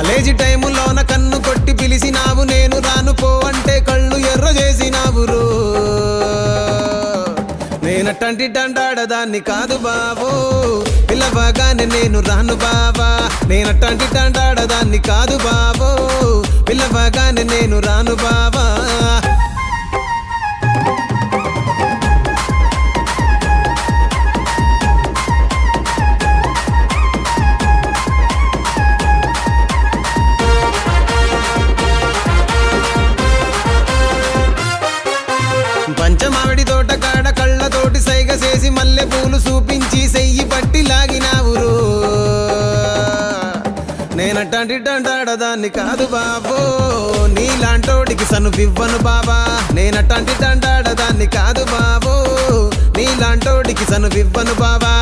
college టైములోన కన్ను కొట్టి పిలిచినావు నేను రాను పో అంటే కళ్ళు ఎర్ర చేసినావు రో నేనట్టంటి దండాడదాన్ని కాదు బావో పిల్లవగానే నేను రాను బావా నేనట్టంటి దండాడదాన్ని కాదు బావో పిల్లవగానే నేను రాను బావా పంచమావిడి తోట కాడ కళ్ళతోటి సైగ చేసి మల్లె పూలు చూపించి సెయ్యి పట్టి లాగినావురు నేనట్టంటి దండాడదాన్ని కాదు బాబో నీలాంటోడికి సనువివ్వను బాబా నేనట్టంటి దండాడదాన్ని కాదు బాబో నీలాంటోడికి సనువివ్వను బాబా